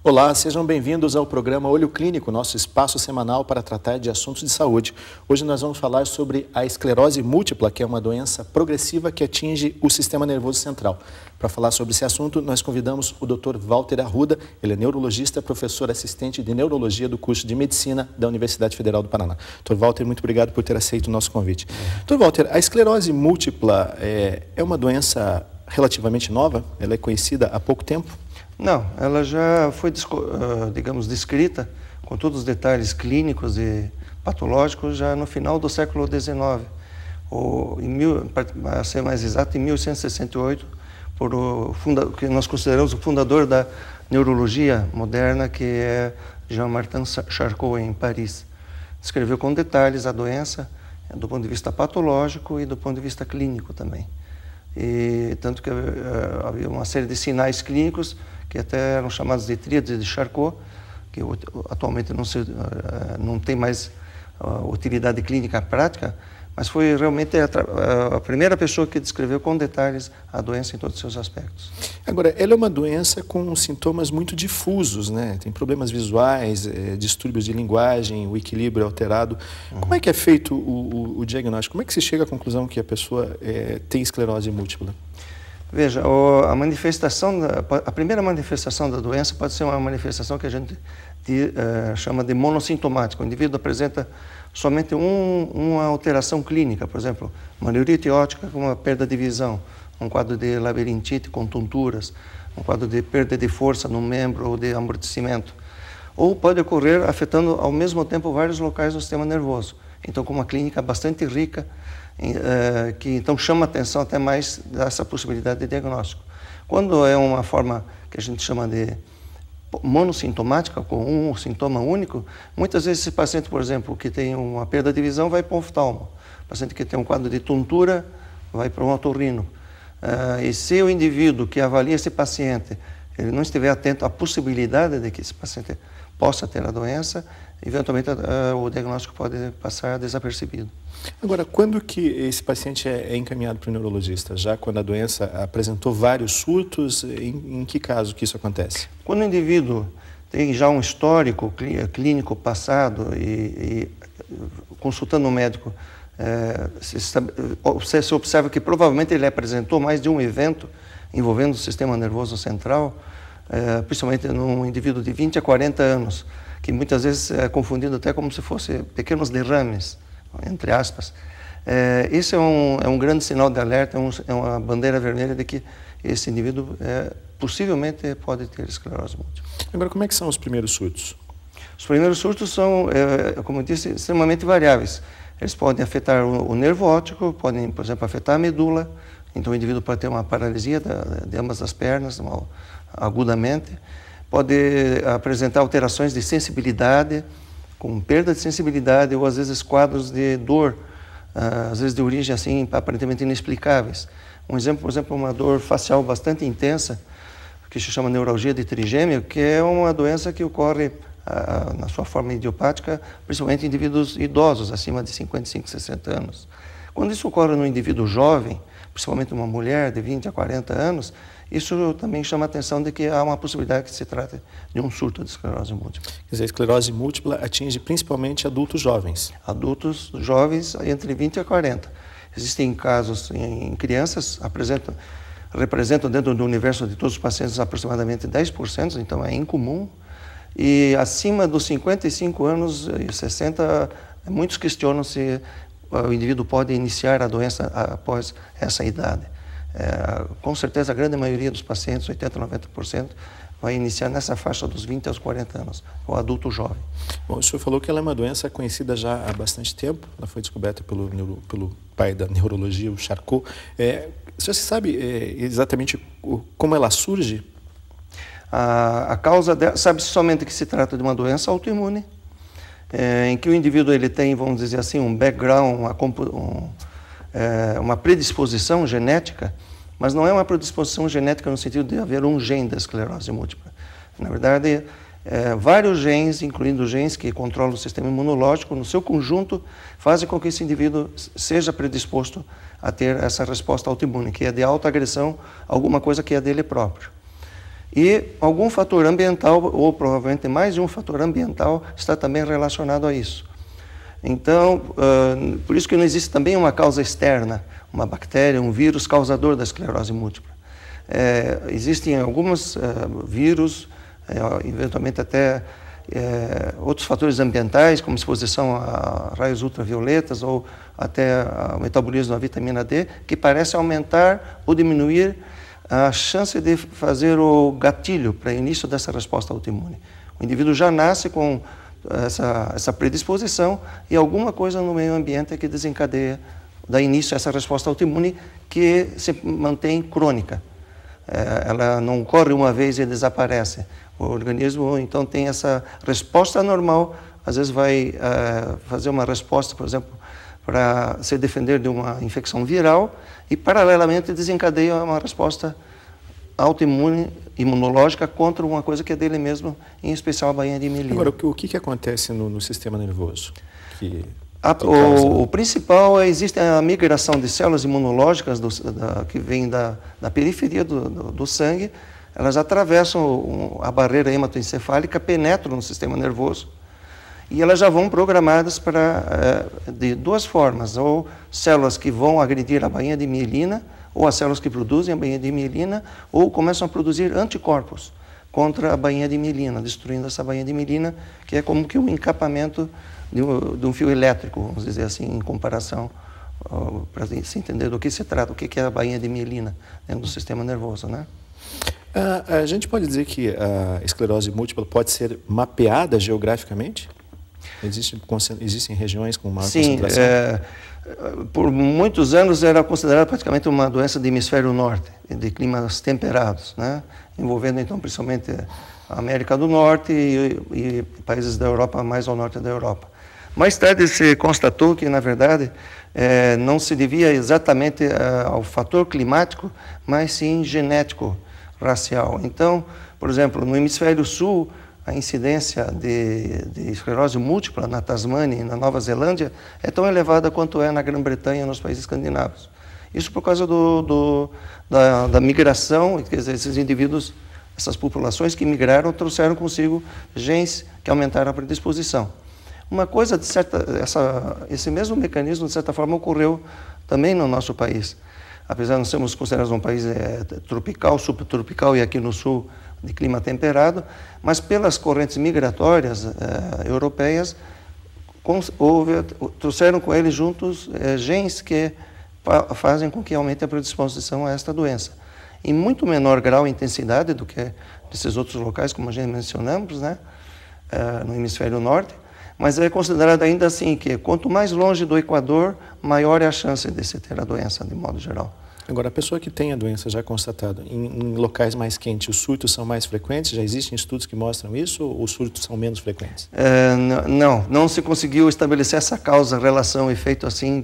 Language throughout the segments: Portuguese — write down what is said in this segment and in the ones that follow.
Olá, sejam bem-vindos ao programa Olho Clínico, nosso espaço semanal para tratar de assuntos de saúde. Hoje nós vamos falar sobre a esclerose múltipla, que é uma doença progressiva que atinge o sistema nervoso central. Para falar sobre esse assunto, nós convidamos o Dr. Walter Arruda, ele é neurologista, professor assistente de neurologia do curso de medicina da Universidade Federal do Paraná. Dr. Walter, muito obrigado por ter aceito o nosso convite. Dr. Walter, a esclerose múltipla é uma doença relativamente nova? Ela é conhecida há pouco tempo? Não, ela já foi, digamos, descrita com todos os detalhes clínicos e patológicos já no final do século XIX, para ser mais exato, em 1868, por que nós consideramos o fundador da neurologia moderna, que é Jean-Martin Charcot, em Paris. Descreveu com detalhes a doença do ponto de vista patológico e do ponto de vista clínico também. E tanto que havia uma série de sinais clínicos que até eram chamados de tríade de Charcot, que atualmente não tem mais utilidade clínica prática, mas foi realmente a primeira pessoa que descreveu com detalhes a doença em todos os seus aspectos. Agora, ela é uma doença com sintomas muito difusos, né? Tem problemas visuais, distúrbios de linguagem, o equilíbrio alterado. Como é que é feito o diagnóstico? Como é que se chega à conclusão que a pessoa tem esclerose múltipla? Veja, a primeira manifestação da doença pode ser uma manifestação que a gente chama de monossintomática. O indivíduo apresenta somente uma alteração clínica, por exemplo, uma neurite óptica com uma perda de visão, um quadro de labirintite com tonturas, um quadro de perda de força no membro ou de amortecimento. Ou pode ocorrer afetando ao mesmo tempo vários locais do sistema nervoso. Então, com uma clínica bastante rica, que então chama a atenção até mais dessa possibilidade de diagnóstico. Quando é uma forma que a gente chama de monossintomática, com um sintoma único, muitas vezes esse paciente, por exemplo, que tem uma perda de visão, vai para um oftalmo. O paciente que tem um quadro de tontura vai para um otorrino. E se o indivíduo que avalia esse paciente ele não estiver atento à possibilidade de que esse paciente possa ter a doença, eventualmente o diagnóstico pode passar desapercebido. Agora, quando que esse paciente é encaminhado para o neurologista? Já quando a doença apresentou vários surtos, em que caso que isso acontece? Quando o indivíduo tem já um histórico clínico passado e consultando um médico, se observa que provavelmente ele apresentou mais de um evento envolvendo o sistema nervoso central, principalmente num indivíduo de 20 a 40 anos, que muitas vezes é confundido até como se fossem pequenos derrames, entre aspas. Esse é um grande sinal de alerta, é uma bandeira vermelha de que esse indivíduo possivelmente pode ter esclerose múltipla. Agora, como é que são os primeiros surtos? Os primeiros surtos são, como eu disse, extremamente variáveis. Eles podem afetar o nervo óptico, podem, por exemplo, afetar a medula. Então, o indivíduo pode ter uma paralisia de ambas as pernas, agudamente. Pode apresentar alterações de sensibilidade, com perda de sensibilidade ou, às vezes, quadros de dor, às vezes de origem, assim, aparentemente inexplicáveis. Um exemplo, por exemplo, uma dor facial bastante intensa, que se chama neuralgia de trigêmeo, que é uma doença que ocorre na sua forma idiopática, principalmente em indivíduos idosos, acima de 55, 60 anos. Quando isso ocorre no indivíduo jovem, principalmente uma mulher de 20 a 40 anos, isso também chama a atenção de que há uma possibilidade que se trate de um surto de esclerose múltipla. Quer dizer, a esclerose múltipla atinge principalmente adultos jovens. Adultos jovens entre 20 a 40. Existem casos em crianças, representam dentro do universo de todos os pacientes aproximadamente 10%, então é incomum. E acima dos 55 anos e 60, muitos questionam se o indivíduo pode iniciar a doença após essa idade. Com certeza, a grande maioria dos pacientes, 80% a 90%, vai iniciar nessa faixa dos 20 aos 40 anos, o adulto jovem. Bom, o senhor falou que ela é uma doença conhecida já há bastante tempo, ela foi descoberta pelo pai da neurologia, o Charcot. Você sabe exatamente como ela surge? A causa dela, sabe somente que se trata de uma doença autoimune, em que o indivíduo ele tem, vamos dizer assim, um background, uma predisposição genética, mas não é uma predisposição genética no sentido de haver um gene da esclerose múltipla. Na verdade, vários genes, incluindo genes que controlam o sistema imunológico, no seu conjunto, fazem com que esse indivíduo seja predisposto a ter essa resposta autoimune, que é de alta agressão a alguma coisa que é dele próprio. E algum fator ambiental, ou provavelmente mais de um fator ambiental, está também relacionado a isso. Então, por isso que não existe também uma causa externa, uma bactéria, um vírus causador da esclerose múltipla. Existem alguns vírus, eventualmente até outros fatores ambientais, como exposição a raios ultravioletas ou até o metabolismo da vitamina D, que parece aumentar ou diminuir a chance de fazer o gatilho para início dessa resposta autoimune. O indivíduo já nasce com essa predisposição e alguma coisa no meio ambiente é que desencadeia, dá início a essa resposta autoimune que se mantém crônica. Ela não ocorre uma vez e desaparece. O organismo, então, tem essa resposta normal, às vezes vai fazer uma resposta, por exemplo, para se defender de uma infecção viral e, paralelamente, desencadeia uma resposta autoimune, imunológica, contra uma coisa que é dele mesmo, em especial a bainha de mielina. Agora, o que acontece no sistema nervoso? O principal existe a migração de células imunológicas que vêm da periferia do sangue. Elas atravessam a barreira hematoencefálica, penetram no sistema nervoso e elas já vão programadas de duas formas, ou células que vão agredir a bainha de mielina, ou as células que produzem a bainha de mielina, ou começam a produzir anticorpos contra a bainha de mielina, destruindo essa bainha de mielina, que é como que um encapamento de um fio elétrico, vamos dizer assim, em comparação, para se entender do que se trata, o que é a bainha de mielina dentro do sistema nervoso, né? A gente pode dizer que a esclerose múltipla pode ser mapeada geograficamente? Existem regiões com maior concentração? Por muitos anos era considerada praticamente uma doença de hemisfério norte, de climas temperados, né? Envolvendo então principalmente a América do Norte e países da Europa, mais ao norte da Europa. Mais tarde se constatou que, na verdade, não se devia exatamente ao fator climático, mas sim genético, racial. Então, por exemplo, no hemisfério sul, a incidência de esclerose múltipla na Tasmânia e na Nova Zelândia é tão elevada quanto é na Grã-Bretanha e nos países escandinavos. Isso por causa da migração, quer dizer, esses indivíduos, essas populações que migraram, trouxeram consigo genes que aumentaram a predisposição. Uma coisa, esse mesmo mecanismo, de certa forma, ocorreu também no nosso país. Apesar de nós sermos considerados um país tropical, subtropical e aqui no sul de clima temperado, mas pelas correntes migratórias europeias, trouxeram com eles juntos genes que fazem com que aumente a predisposição a esta doença. Em muito menor grau e intensidade do que desses outros locais, como a gente mencionamos, né, no hemisfério norte, mas é considerado ainda assim que quanto mais longe do Equador, maior é a chance de se ter a doença, de modo geral. Agora, a pessoa que tem a doença já constatada, em locais mais quentes, os surtos são mais frequentes? Já existem estudos que mostram isso ou os surtos são menos frequentes? Não se conseguiu estabelecer essa causa, relação, efeito assim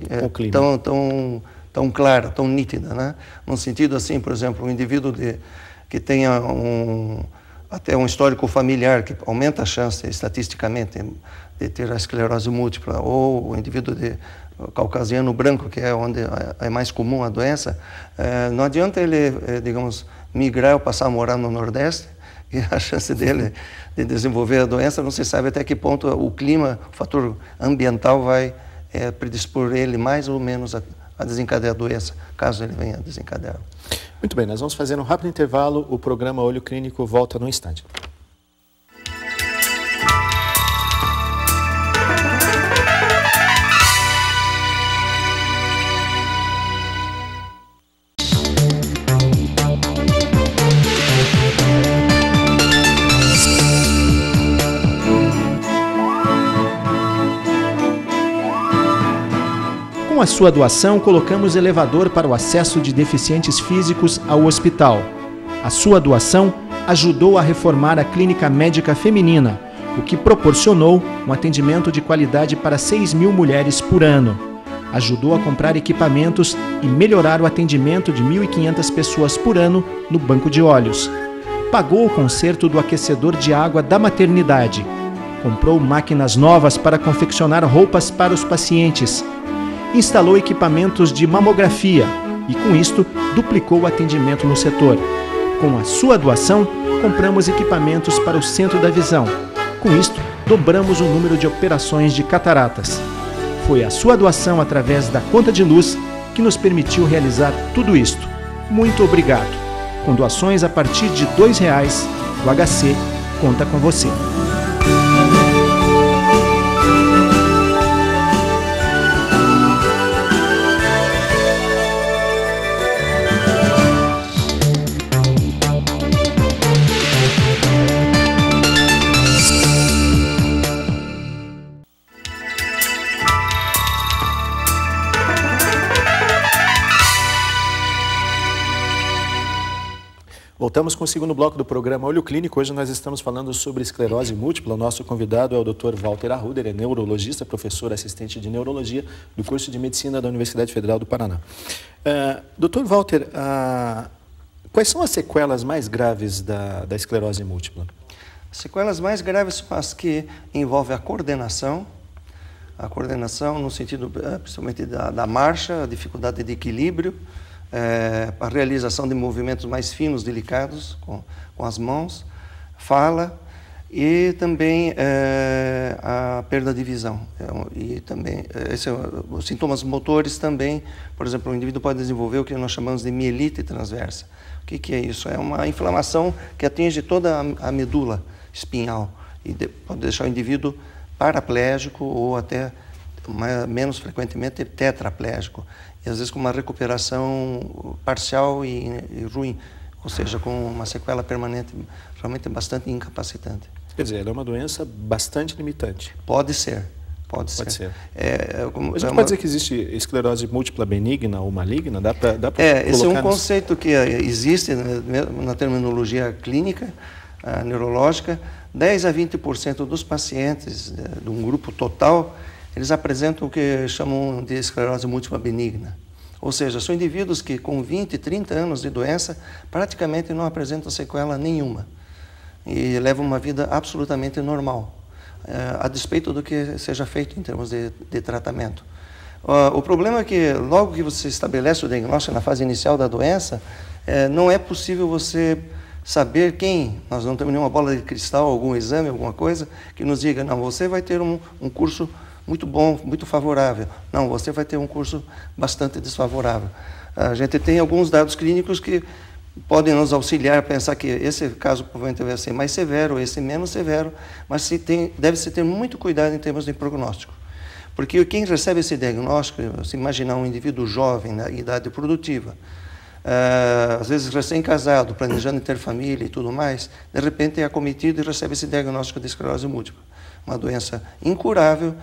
tão clara, tão nítida, né? No sentido assim, por exemplo, um indivíduo que tenha até um histórico familiar que aumenta a chance estatisticamente de ter a esclerose múltipla, ou o indivíduo caucasiano branco, que é onde é mais comum a doença, não adianta ele, digamos, migrar ou passar a morar no Nordeste, e a chance dele de desenvolver a doença não se sabe até que ponto o clima, o fator ambiental vai predispor ele mais ou menos a desencadear a doença, caso ele venha a desencadear. Muito bem, nós vamos fazer um rápido intervalo, o programa Olho Clínico volta num instante. Com a sua doação, colocamos elevador para o acesso de deficientes físicos ao hospital. A sua doação ajudou a reformar a clínica médica feminina, o que proporcionou um atendimento de qualidade para 6.000 mulheres por ano. Ajudou a comprar equipamentos e melhorar o atendimento de 1.500 pessoas por ano no banco de olhos. Pagou o conserto do aquecedor de água da maternidade. Comprou máquinas novas para confeccionar roupas para os pacientes. Instalou equipamentos de mamografia e, com isto, duplicou o atendimento no setor. Com a sua doação, compramos equipamentos para o Centro da Visão. Com isto, dobramos o número de operações de cataratas. Foi a sua doação através da conta de luz que nos permitiu realizar tudo isto. Muito obrigado. Com doações a partir de R$ 2,00, o HC conta com você. Voltamos com o segundo bloco do programa Olho Clínico. Hoje nós estamos falando sobre esclerose múltipla. O nosso convidado é o Dr. Walter Arruda, ele é neurologista, professor assistente de neurologia do curso de medicina da Universidade Federal do Paraná. Dr. Walter, quais são as sequelas mais graves da esclerose múltipla? As sequelas mais graves são as que envolvem a coordenação no sentido principalmente da marcha, a dificuldade de equilíbrio, a realização de movimentos mais finos, delicados, com as mãos, fala e também a perda de visão. E também os sintomas motores também, por exemplo, o indivíduo pode desenvolver o que nós chamamos de mielite transversa. O que é isso? É uma inflamação que atinge toda a medula espinhal e pode deixar o indivíduo paraplégico ou até, menos frequentemente, tetraplégico. E às vezes com uma recuperação parcial e ruim, ou seja, com uma sequela permanente, realmente bastante incapacitante. Quer dizer, ela é uma doença bastante limitante. Pode ser. Pode ser. A gente pode dizer que existe esclerose múltipla benigna ou maligna? Dá para esse é um conceito que existe na terminologia clínica, neurológica. 10 a 20% dos pacientes de um grupo total, eles apresentam o que chamam de esclerose múltipla benigna. Ou seja, são indivíduos que com 20, 30 anos de doença praticamente não apresentam sequela nenhuma e levam uma vida absolutamente normal, a despeito do que seja feito em termos de tratamento. O problema é que logo que você estabelece o diagnóstico na fase inicial da doença, não é possível você saber quem. Nós não temos nenhuma bola de cristal, algum exame, alguma coisa que nos diga, não, você vai ter um curso muito bom, muito favorável. Não, você vai ter um curso bastante desfavorável. A gente tem alguns dados clínicos que podem nos auxiliar a pensar que esse caso provavelmente vai ser mais severo, esse menos severo, mas deve-se ter muito cuidado em termos de prognóstico. Porque quem recebe esse diagnóstico, se imaginar um indivíduo jovem, na idade produtiva, às vezes recém-casado, planejando ter família e tudo mais, de repente é acometido e recebe esse diagnóstico de esclerose múltipla. Uma doença incurável,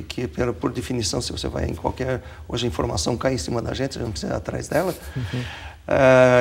que por definição, se você vai em qualquer... Hoje a informação cai em cima da gente, não precisa ir atrás dela.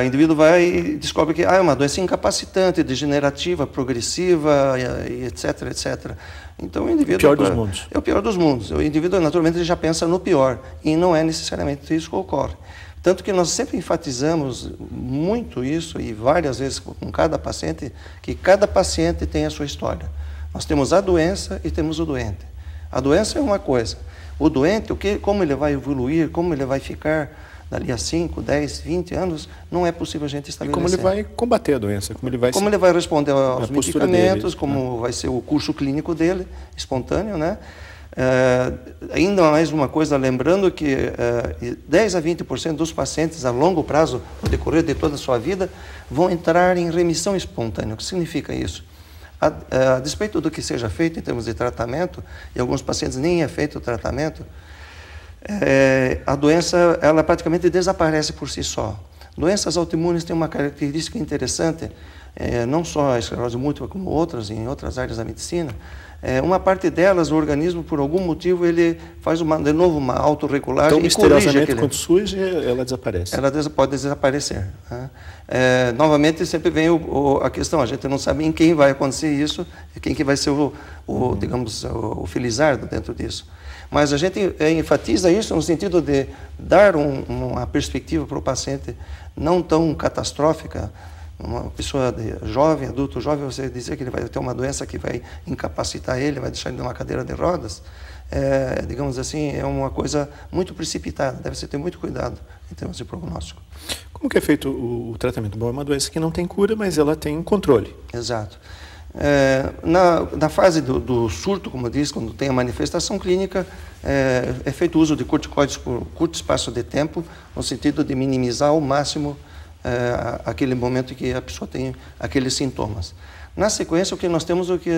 O indivíduo vai e descobre que é uma doença incapacitante, degenerativa, progressiva, e etc, etc. Então o indivíduo... O pior dos mundos. É o pior dos mundos. O indivíduo, naturalmente, ele já pensa no pior, e não é necessariamente isso que ocorre. Tanto que nós sempre enfatizamos muito isso, e várias vezes com cada paciente, que cada paciente tem a sua história. Nós temos a doença e temos o doente. A doença é uma coisa. O doente, como ele vai evoluir, como ele vai ficar dali a 5, 10, 20 anos, não é possível a gente estabelecer. E como ele vai combater a doença, como ele vai responder aos medicamentos, dele, como vai ser o curso clínico dele, espontâneo, né? Ainda mais uma coisa, lembrando que 10 a 20% dos pacientes a longo prazo, no decorrer de toda a sua vida, vão entrar em remissão espontânea. O que significa isso? A despeito do que seja feito em termos de tratamento, e alguns pacientes nem é feito o tratamento, a doença ela praticamente desaparece por si só. Doenças autoimunes têm uma característica interessante, não só a esclerose múltipla, como outras, em outras áreas da medicina. Uma parte delas, o organismo, por algum motivo, ele faz de novo uma autorregulagem e misteriosamente, quando surge, ela desaparece. Ela pode desaparecer. Né? Novamente, sempre vem a questão, a gente não sabe em quem vai acontecer isso, quem que vai ser digamos, o felizardo dentro disso. Mas a gente enfatiza isso no sentido de dar uma perspectiva para o paciente não tão catastrófica. Uma pessoa jovem, adulto jovem, você dizer que ele vai ter uma doença que vai incapacitar ele, vai deixar ele numa cadeira de rodas, digamos assim, é uma coisa muito precipitada, deve-se ter muito cuidado em termos de prognóstico. Como que é feito o tratamento? Bom, é uma doença que não tem cura, mas ela tem controle. Exato. Na fase do surto, como eu disse, quando tem a manifestação clínica, é feito uso de corticoides por curto espaço de tempo, no sentido de minimizar ao máximo aquele momento em que a pessoa tem aqueles sintomas. Na sequência, o que nós temos é o que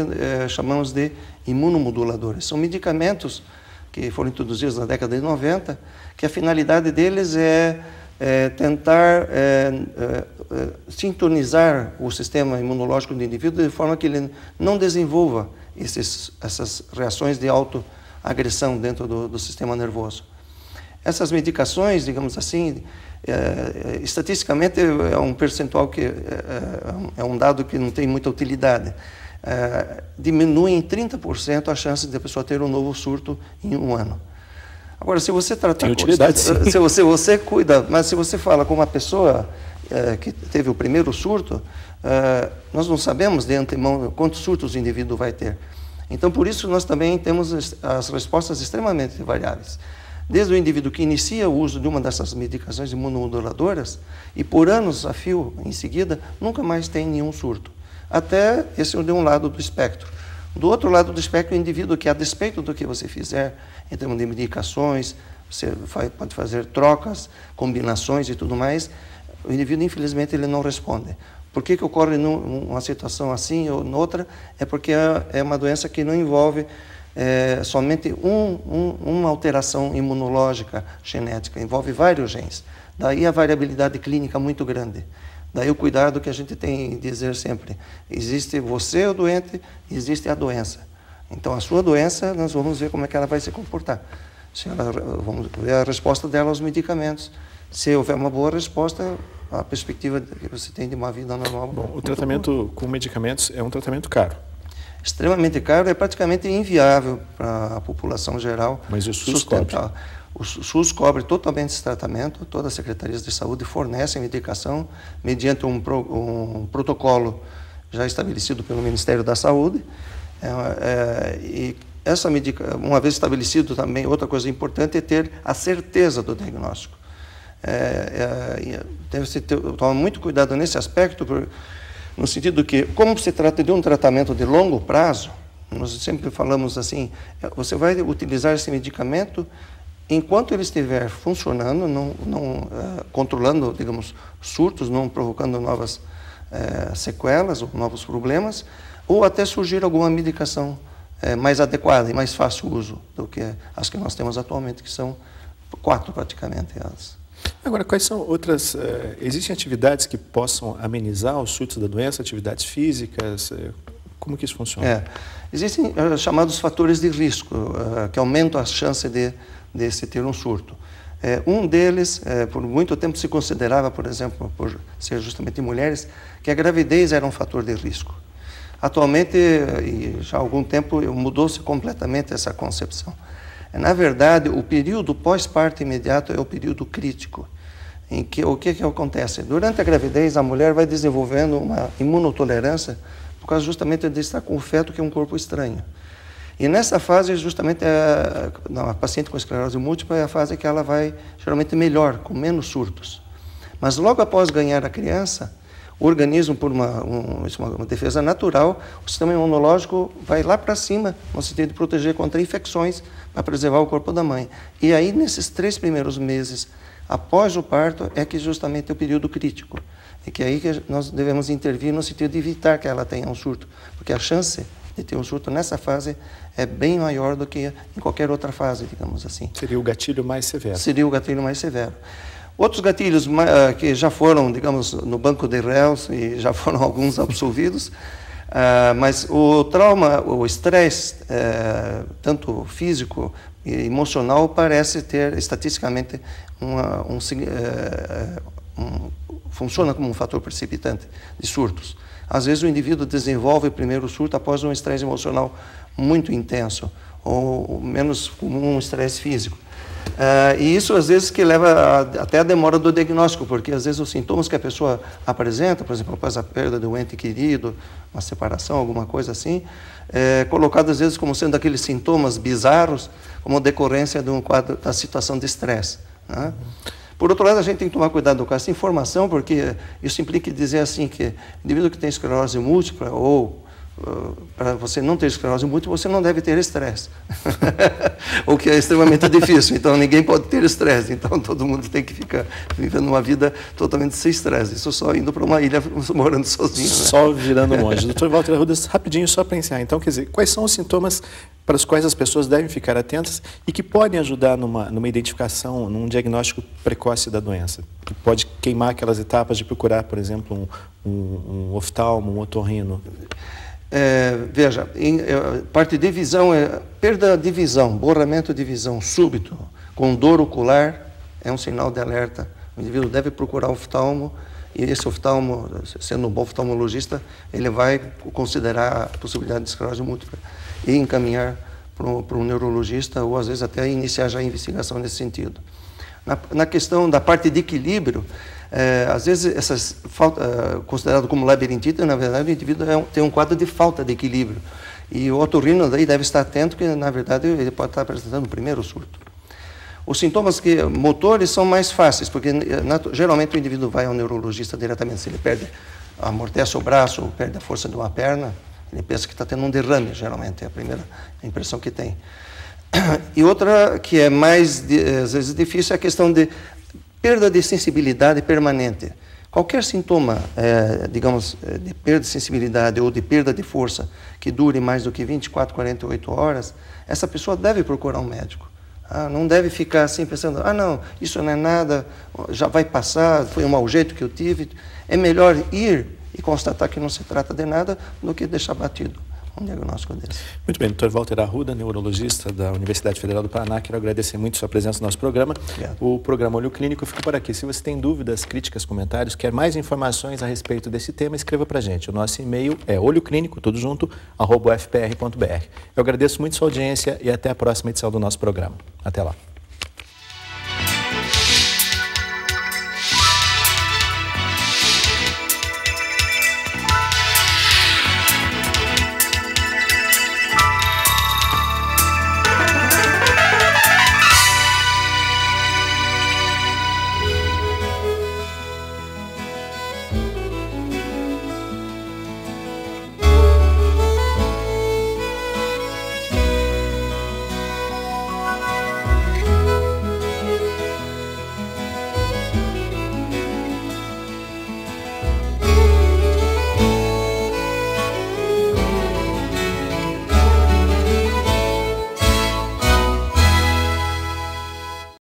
chamamos de imunomoduladores. São medicamentos que foram introduzidos na década de 90, que a finalidade deles é tentar sintonizar o sistema imunológico do indivíduo de forma que ele não desenvolva essas reações de autoagressão dentro do sistema nervoso. Essas medicações, digamos assim, estatisticamente é um percentual que é um dado que não tem muita utilidade. Diminui em 30% a chance de a pessoa ter um novo surto em um ano. Agora, se você tratar... Tem utilidade, sim. Se você cuida, mas se você fala com uma pessoa que teve o primeiro surto, nós não sabemos de antemão quantos surtos o indivíduo vai ter. Então, por isso, nós também temos as respostas extremamente variáveis. Desde o indivíduo que inicia o uso de uma dessas medicações imunomoduladoras e por anos a fio em seguida, nunca mais tem nenhum surto. Até esse de um lado do espectro. Do outro lado do espectro, o indivíduo que, a despeito do que você fizer, em termos de medicações, você pode fazer trocas, combinações e tudo mais, o indivíduo, infelizmente, ele não responde. Por que ocorre numa situação assim ou noutra? É porque é uma doença que não envolve somente uma alteração imunológica genética, envolve vários genes. Daí a variabilidade clínica muito grande. Daí o cuidado que a gente tem em dizer sempre, existe você o doente, existe a doença. Então a sua doença, nós vamos ver como é que ela vai se comportar. Vamos ver a resposta dela aos medicamentos. Se houver uma boa resposta, a perspectiva que você tem de uma vida normal. Bom, o tratamento com medicamentos é um tratamento caro. Extremamente caro, é praticamente inviável para a população geral. Mas o SUS cobre? O SUS cobre totalmente esse tratamento, todas as secretarias de saúde fornecem medicação mediante um protocolo já estabelecido pelo Ministério da Saúde. E essa medicação, uma vez estabelecido também, outra coisa importante é ter a certeza do diagnóstico. Deve-se tomar muito cuidado nesse aspecto, no sentido que, como se trata de um tratamento de longo prazo, nós sempre falamos assim, você vai utilizar esse medicamento enquanto ele estiver funcionando, não controlando, digamos, surtos, não provocando novas sequelas ou novos problemas, ou até surgir alguma medicação mais adequada e mais fácil uso do que as que nós temos atualmente, que são 4 praticamente elas. Agora, quais são outras... existem atividades que possam amenizar os surtos da doença, atividades físicas? Como que isso funciona? Existem chamados fatores de risco, que aumentam a chance de se ter um surto. Um deles, por muito tempo se considerava, por exemplo, por ser justamente mulheres, que a gravidez era um fator de risco. Atualmente, e já há algum tempo, mudou-se completamente essa concepção. Na verdade, o período pós-parto imediato é o período crítico. Em que, o que acontece? Durante a gravidez, a mulher vai desenvolvendo uma imunotolerância por causa justamente de estar com o feto, que é um corpo estranho. E nessa fase, justamente, a paciente com esclerose múltipla é a fase que ela vai, geralmente, melhor, com menos surtos. Mas logo após ganhar a criança, o organismo, por uma defesa natural, o sistema imunológico vai lá para cima, no sentido de proteger contra infecções, para preservar o corpo da mãe. E aí, nesses 3 primeiros meses, após o parto, é que justamente é o período crítico. É que aí que nós devemos intervir no sentido de evitar que ela tenha um surto, porque a chance de ter um surto nessa fase é bem maior do que em qualquer outra fase, digamos assim. Seria o gatilho mais severo. Seria o gatilho mais severo. Outros gatilhos que já foram, digamos, no banco de réus e já foram alguns absolvidos, mas o trauma, o estresse, tanto físico e emocional, parece ter, estatisticamente, funciona como um fator precipitante de surtos. Às vezes o indivíduo desenvolve o primeiro surto após um estresse emocional muito intenso, ou menos comum um estresse físico. E isso, às vezes, que leva até a demora do diagnóstico, porque, às vezes, os sintomas que a pessoa apresenta, por exemplo, após a perda de um ente querido, uma separação, alguma coisa assim, colocado, às vezes, como sendo aqueles sintomas bizarros, como decorrência de um quadro da situação de estresse, né? Por outro lado, a gente tem que tomar cuidado com essa informação, porque isso implica dizer assim que o indivíduo que tem esclerose múltipla ou para você não ter esclerose múltipla, você não deve ter estresse. O que é extremamente difícil. Então, ninguém pode ter estresse. Então, todo mundo tem que ficar vivendo uma vida totalmente sem estresse. Isso só indo para uma ilha, morando sozinho. Né? Só virando monge. Dr. Walter Arrudas, rapidinho, só para encerrar. Então, quer dizer, quais são os sintomas para os quais as pessoas devem ficar atentas e que podem ajudar numa identificação, num diagnóstico precoce da doença? Que pode queimar aquelas etapas de procurar, por exemplo, um oftalmo, um otorrino. Veja, parte de visão, perda de visão, borramento de visão súbito, com dor ocular, é um sinal de alerta. O indivíduo deve procurar oftalmo, e esse oftalmo, sendo um bom oftalmologista, ele vai considerar a possibilidade de esclerose múltipla e encaminhar para um neurologista, ou às vezes até iniciar já a investigação nesse sentido. Na questão da parte de equilíbrio, às vezes, essas considerado como labirintite, na verdade, o indivíduo tem um quadro de falta de equilíbrio. E o otorrino daí deve estar atento, que na verdade ele pode estar apresentando o primeiro surto. Os sintomas motores são mais fáceis, porque geralmente o indivíduo vai ao neurologista diretamente. Se ele amortece o braço, ou perde a força de uma perna, ele pensa que está tendo um derrame, geralmente, é a primeira impressão que tem. E outra que é mais, às vezes, difícil é a questão de perda de sensibilidade permanente. Qualquer sintoma, digamos, de perda de sensibilidade ou de perda de força que dure mais do que 24, 48 horas, essa pessoa deve procurar um médico. Não deve ficar assim pensando, não, isso não é nada, já vai passar, foi um mau jeito que eu tive. É melhor ir e constatar que não se trata de nada do que deixar batido um diagnóstico desse. Muito bem, Dr. Walter Arruda, neurologista da Universidade Federal do Paraná, quero agradecer muito a sua presença no nosso programa. Obrigado. O programa Olho Clínico fica por aqui. Se você tem dúvidas, críticas, comentários, quer mais informações a respeito desse tema, escreva para a gente. O nosso e-mail é olhoclínico, tudo junto, @ufpr.br. Eu agradeço muito a sua audiência e até a próxima edição do nosso programa. Até lá.